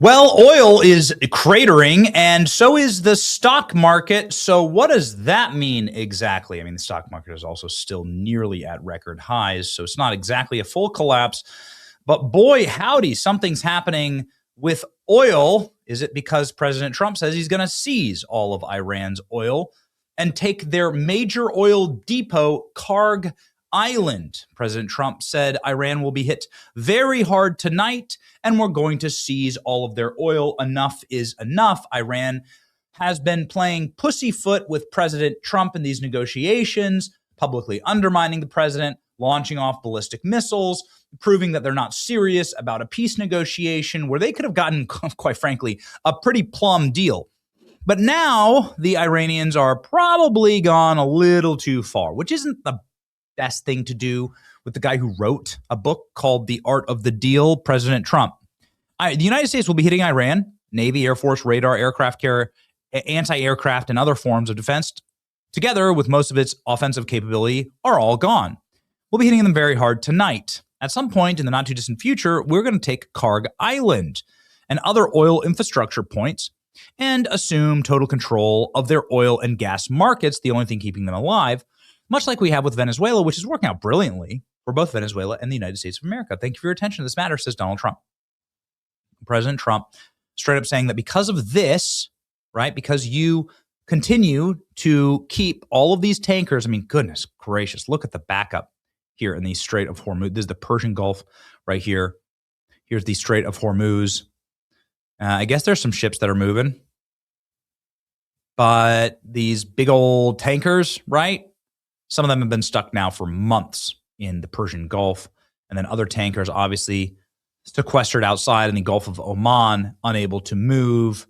Well, oil is cratering, and so is the stock market. So, what does that mean exactly? I mean, the stock market is also still nearly at record highs, so it's not exactly a full collapse. But boy, howdy, something's happening with oil. Is it because President Trump says he's going to seize all of Iran's oil and take their major oil depot, Kharg Island? President Trump said Iran will be hit very hard tonight and we're going to seize all of their oil. Enough is enough. Iran has been playing pussyfoot with President Trump in these negotiations, publicly undermining the president, launching off ballistic missiles, proving that they're not serious about a peace negotiation where they could have gotten, quite frankly, a pretty plum deal. But now the Iranians are probably gone a little too far, which isn't the best thing to do with the guy who wrote a book called The Art of the Deal, President Trump. The United States will be hitting Iran. Navy, Air Force, radar, aircraft carrier, anti-aircraft, and other forms of defense, together with most of its offensive capability, are all gone. We'll be hitting them very hard tonight. At some point in the not-too-distant future, we're going to take Kharg Island and other oil infrastructure points and assume total control of their oil and gas markets, the only thing keeping them alive, much like we have with Venezuela, which is working out brilliantly for both Venezuela and the United States of America. Thank you for your attention to this matter, says Donald Trump. President Trump straight up saying that because of this, right, because you continue to keep all of these tankers, I mean, goodness gracious, look at the backup here in the Strait of Hormuz. This is the Persian Gulf right here. Here's the Strait of Hormuz. I guess there's some ships that are moving, but these big old tankers, right? Some of them have been stuck now for months in the Persian Gulf, and then other tankers obviously sequestered outside in the Gulf of Oman, unable to move.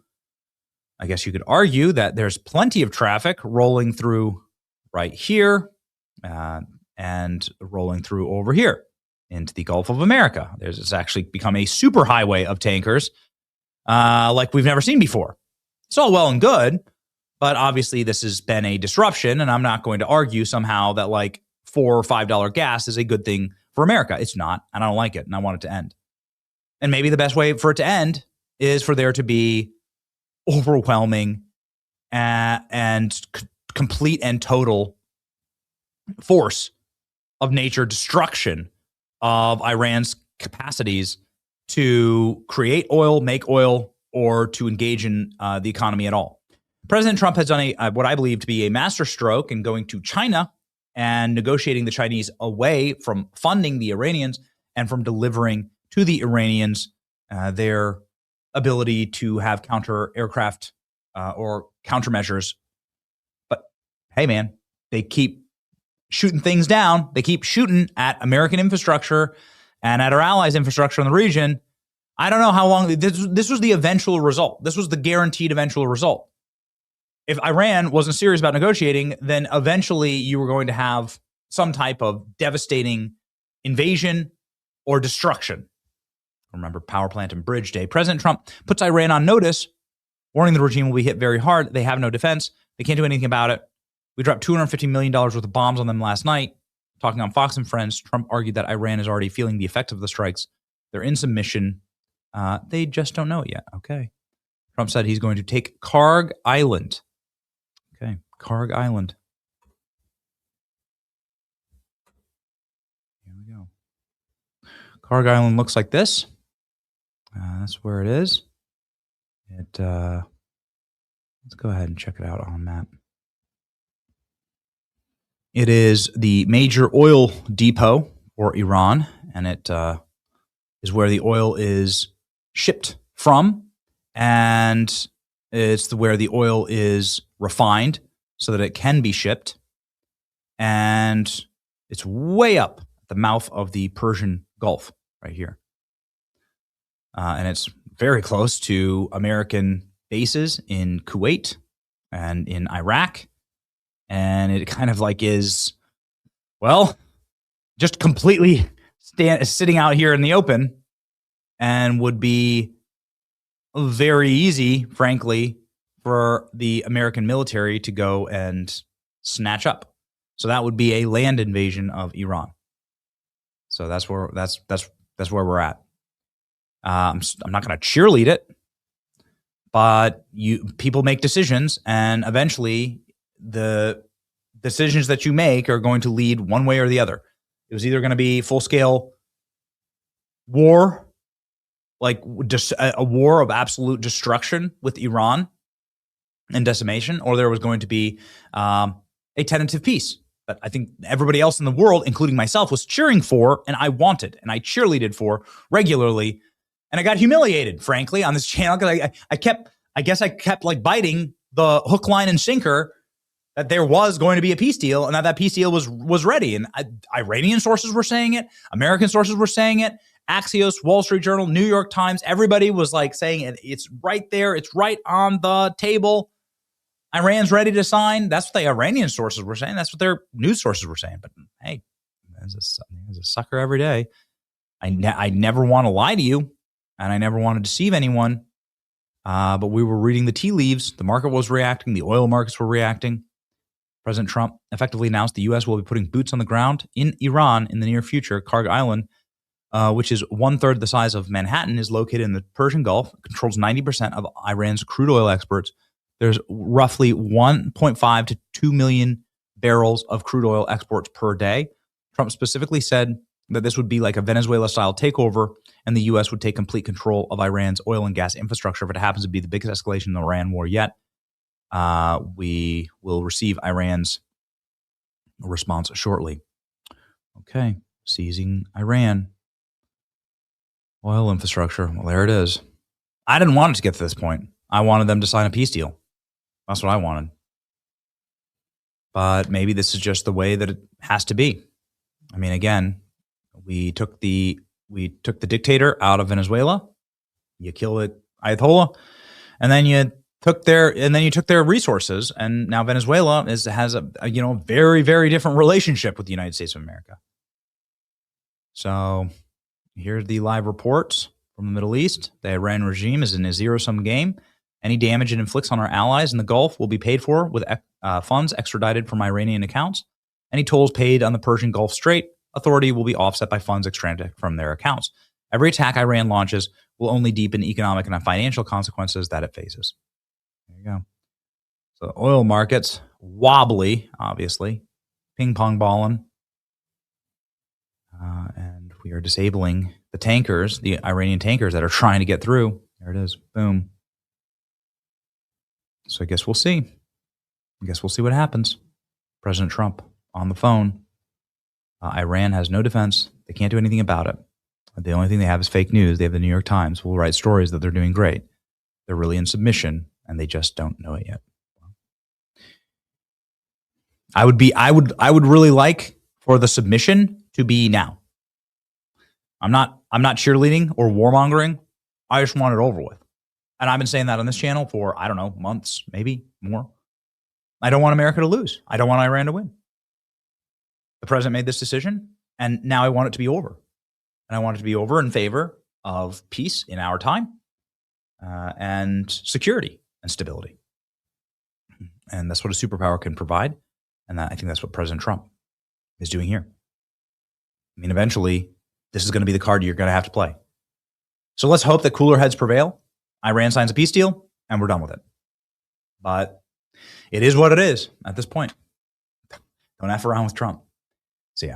I guess you could argue that there's plenty of traffic rolling through right here and rolling through over here into the Gulf of America. It's actually become a super highway of tankers like we've never seen before. It's all well and good, but obviously this has been a disruption, and I'm not going to argue somehow that like $4 or $5 gas is a good thing for America. It's not, and I don't like it, and I want it to end. And maybe the best way for it to end is for there to be overwhelming and complete and total force of nature destruction of Iran's capacities to create oil, make oil, or to engage in the economy at all. President Trump has done what I believe to be a masterstroke in going to China and negotiating the Chinese away from funding the Iranians and from delivering to the Iranians their ability to have counter-aircraft or countermeasures. But hey, man, they keep shooting things down. They keep shooting at American infrastructure and at our allies' infrastructure in the region. I don't know how long. This was the eventual result. This was the guaranteed eventual result. If Iran wasn't serious about negotiating, then eventually you were going to have some type of devastating invasion or destruction. Remember Power Plant and Bridge Day. President Trump puts Iran on notice, warning the regime will be hit very hard. They have no defense. They can't do anything about it. We dropped $250 million worth of bombs on them last night. Talking on Fox and Friends, Trump argued that Iran is already feeling the effect of the strikes. They're in submission. They just don't know it yet. Okay. Trump said he's going to take Kharg Island. Okay, Kharg Island. Here we go. Kharg Island looks like this. That's where it is. Let's go ahead and check it out on a map. It is the major oil depot for Iran, and it is where the oil is shipped from, and it's where the oil is refined so that it can be shipped. And it's way up at the mouth of the Persian Gulf right here. And it's very close to American bases in Kuwait and in Iraq. And it kind of like is, well, just completely sitting out here in the open, and would be very easy, frankly, for the American military to go and snatch up. So that would be a land invasion of Iran. So that's where we're at. I'm not going to cheerlead it. But people make decisions, and eventually the decisions that you make are going to lead one way or the other. It was either going to be full-scale war, like just a war of absolute destruction with Iran and decimation, or there was going to be a tentative peace that I think everybody else in the world, including myself, was cheering for, and I wanted, and I cheerleaded for regularly. And I got humiliated, frankly, on this channel because I guess I kept like biting the hook, line, and sinker that there was going to be a peace deal and that peace deal was ready. And Iranian sources were saying it, American sources were saying it, Axios, Wall Street Journal, New York Times, everybody was like saying it. It's right there. It's right on the table. Iran's ready to sign. That's what the Iranian sources were saying. That's what their news sources were saying. But hey, there's a sucker every day. I never want to lie to you, and I never want to deceive anyone. But we were reading the tea leaves. The market was reacting. The oil markets were reacting. President Trump effectively announced the U.S. will be putting boots on the ground in Iran in the near future. Kharg Island, which is 1/3 the size of Manhattan, is located in the Persian Gulf, controls 90% of Iran's crude oil exports. There's roughly 1.5 to 2 million barrels of crude oil exports per day. Trump specifically said that this would be like a Venezuela-style takeover, and the U.S. would take complete control of Iran's oil and gas infrastructure. If it happens to be the biggest escalation in the Iran war yet, we will receive Iran's response shortly. Okay, seizing Iran. Oil infrastructure. Well, there it is. I didn't want it to get to this point. I wanted them to sign a peace deal. That's what I wanted. But maybe this is just the way that it has to be. I mean, again, we took the dictator out of Venezuela. You killed Ayatollah, and then you took their resources, and now Venezuela has a very, very different relationship with the United States of America. So here's the live reports from the Middle East. The Iran regime is in a zero-sum game. Any damage it inflicts on our allies in the Gulf will be paid for with funds extradited from Iranian accounts. Any tolls paid on the Persian Gulf Strait Authority will be offset by funds extracted from their accounts. Every attack Iran launches will only deepen economic and financial consequences that it faces. There you go. So oil markets, wobbly, obviously, ping-pong balling. And we are disabling the tankers, the Iranian tankers that are trying to get through. There it is. Boom. So I guess we'll see. I guess we'll see what happens. President Trump on the phone. Iran has no defense. They can't do anything about it. The only thing they have is fake news. They have the New York Times who will write stories that they're doing great. They're really in submission, and they just don't know it yet. I would really like for the submission to be now. I'm not cheerleading or warmongering. I just want it over with. And I've been saying that on this channel for, I don't know, months, maybe more. I don't want America to lose. I don't want Iran to win. The president made this decision, and now I want it to be over. And I want it to be over in favor of peace in our time and security and stability. And that's what a superpower can provide. And I think that's what President Trump is doing here. I mean, eventually, this is going to be the card you're going to have to play. So let's hope that cooler heads prevail. Iran signs a peace deal, and we're done with it. But it is what it is at this point. Don't F around with Trump. See ya.